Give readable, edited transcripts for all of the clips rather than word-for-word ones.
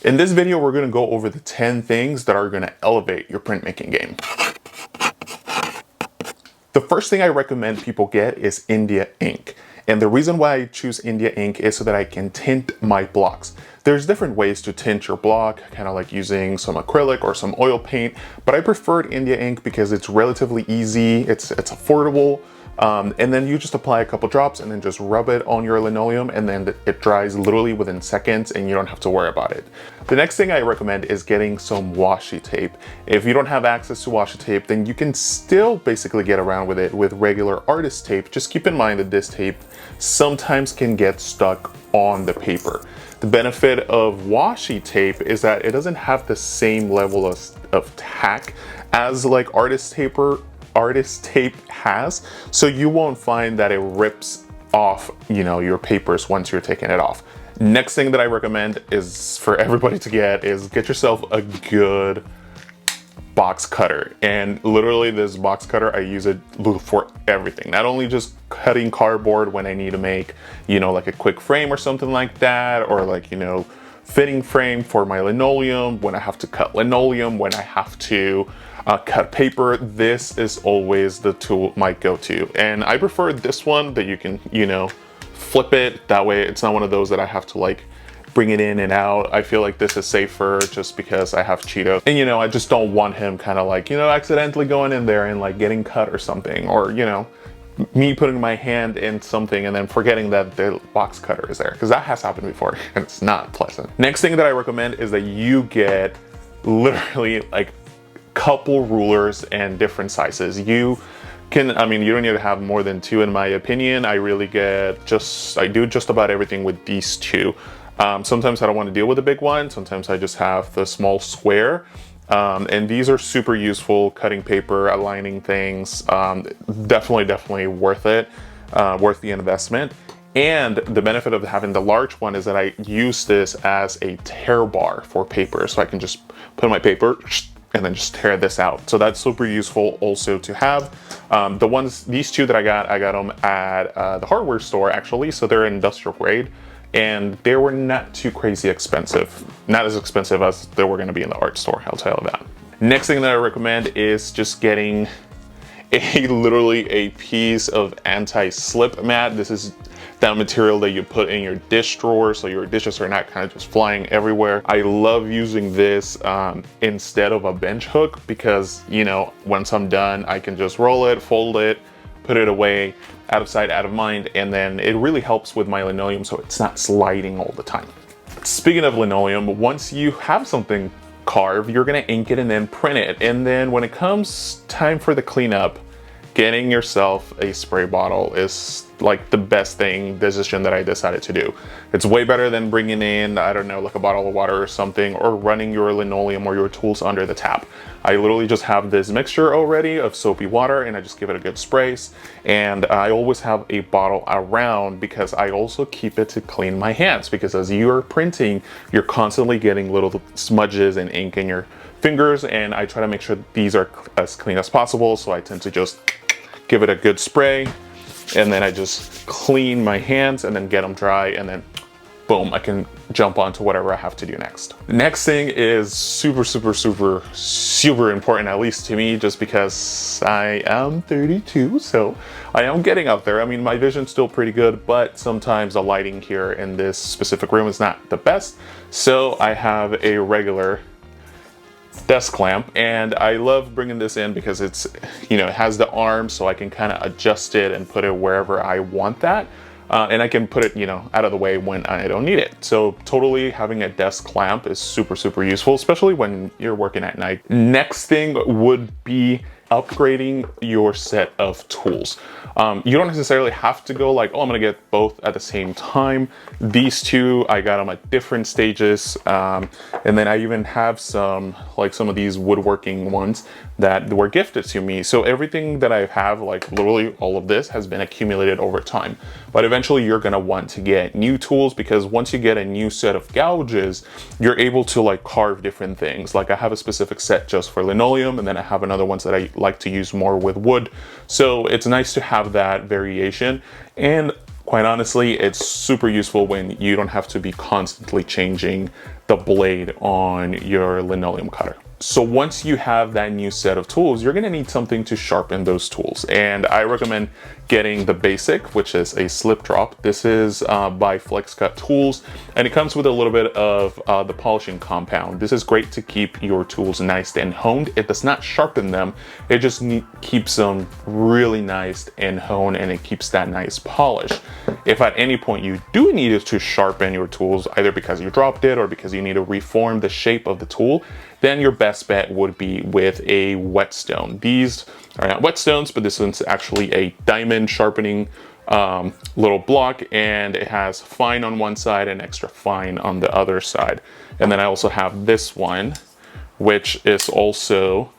In this video, we're going to go over the 10 things that are going to elevate your printmaking game. The first thing I recommend people get is India ink. And the reason why I choose India ink is so that I can tint my blocks. There's different ways to tint your block, kind of like using some acrylic or some oil paint, but I preferred India ink because it's relatively easy, it's affordable, and then you just apply a couple drops and then just rub it on your linoleum, and then it dries literally within seconds and you don't have to worry about it. The next thing I recommend is getting some washi tape. If you don't have access to washi tape, then you can still basically get around with it with regular artist tape. Just keep in mind that this tape sometimes can get stuck on the paper. The benefit of washi tape is that it doesn't have the same level of tack as like artist tape has, so you won't find that it rips off, your papers once you're taking it off. Next thing that I recommend is for everybody to get yourself a good box cutter. And literally this box cutter, I use it for everything. Not only just cutting cardboard when I need to make, like a quick frame or something like that, or like, fitting frame for my linoleum, when I have to cut linoleum, when I have to cut paper. This is always the tool, my go-to. And I prefer this one that you can, flip it. That way it's not one of those that I have to like bring it in and out. I feel like this is safer just because I have Cheetos. And I just don't want him kind of like, accidentally going in there and like getting cut or something, or, me putting my hand in something and then forgetting that the box cutter is there, because that has happened before and it's not pleasant. Next thing that I recommend is that you get literally like couple rulers and different sizes. You don't need to have more than 2 in my opinion. I do just about everything with these 2. Sometimes I don't want to deal with a big one. Sometimes I just have the small square. And these are super useful, cutting paper, aligning things. Definitely worth it, worth the investment. And the benefit of having the large one is that I use this as a tear bar for paper. So I can just put my paper and then just tear this out. So that's super useful also to have. These 2 that I got them at the hardware store actually. So they're industrial grade. And they were not too crazy expensive. Not as expensive as they were gonna be in the art store, I'll tell you that. Next thing that I recommend is just getting literally a piece of AntiSlip Mat. This is that material that you put in your dish drawer so your dishes are not kind of just flying everywhere. I love using this instead of a bench hook because, once I'm done, I can just roll it, fold it, put it away, out of sight, out of mind, and then it really helps with my linoleum so it's not sliding all the time. Speaking of linoleum, once you have something carved, you're gonna ink it and then print it. And then when it comes time for the cleanup, getting yourself a spray bottle is like the best decision that I decided to do. It's way better than bringing in, I don't know, like a bottle of water or something, or running your linoleum or your tools under the tap. I literally just have this mixture already of soapy water and I just give it a good sprays. And I always have a bottle around because I also keep it to clean my hands, because as you're printing, you're constantly getting little smudges and ink in your fingers, and I try to make sure these are as clean as possible. So I tend to just give it a good spray, and then I just clean my hands and then get them dry, and then boom, I can jump on to whatever I have to do next. Next thing is super important, at least to me, just because I am 32, so I am getting up there. I mean, my vision's still pretty good, but sometimes the lighting here in this specific room is not the best. So I have a regular desk lamp, and I love bringing this in because it's, it has the arm, so I can kind of adjust it and put it wherever I want that. And I can put it, out of the way when I don't need it. So totally having a desk lamp is super useful, especially when you're working at night. Next thing would be upgrading your set of tools. You don't necessarily have to go like, oh, I'm gonna get both at the same time. These 2, I got them at different stages. And then I even have some of these woodworking ones that were gifted to me. So everything that I have, like literally all of this, has been accumulated over time. But eventually you're gonna want to get new tools, because once you get a new set of gouges, you're able to like carve different things. Like I have a specific set just for linoleum, and then I have another ones that I like to use more with wood. So it's nice to have that variation. And Quite honestly, it's super useful when you don't have to be constantly changing the blade on your linoleum cutter. So once you have that new set of tools, you're gonna need something to sharpen those tools. And I recommend getting the basic, which is a slip drop. This is by FlexCut Tools, and it comes with a little bit of the polishing compound. This is great to keep your tools nice and honed. It does not sharpen them, it just keeps them really nice and honed, and it keeps that nice polish. If at any point you do need to sharpen your tools, either because you dropped it or because you need to reform the shape of the tool, then your best bet would be with a whetstone. These are not whetstones, but this one's actually a diamond sharpening little block, and it has fine on one side and extra fine on the other side. And then I also have this one, which is also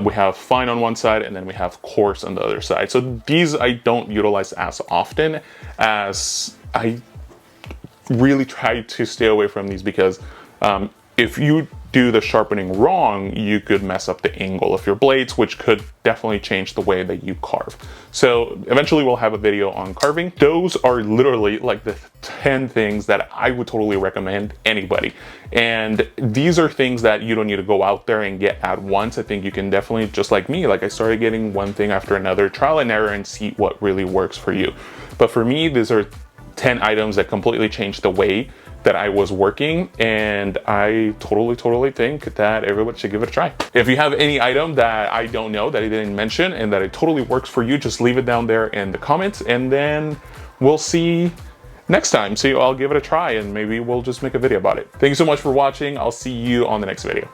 we have fine on one side and then we have coarse on the other side. So these I don't utilize as often, as I really try to stay away from these, because if you do the sharpening wrong, you could mess up the angle of your blades, which could definitely change the way that you carve. So eventually we'll have a video on carving. Those are literally like the 10 things that I would totally recommend anybody. And these are things that you don't need to go out there and get at once. I think you can definitely, just like me, like I started getting one thing after another, trial and error, and see what really works for you. But for me, these are 10 items that completely changed the way that I was working, and I totally think that everyone should give it a try. If you have any item that I don't know, that I didn't mention, and that it totally works for you, just leave it down there in the comments, and then we'll see next time. So I'll give it a try, and maybe we'll just make a video about it. Thank you so much for watching. I'll see you on the next video.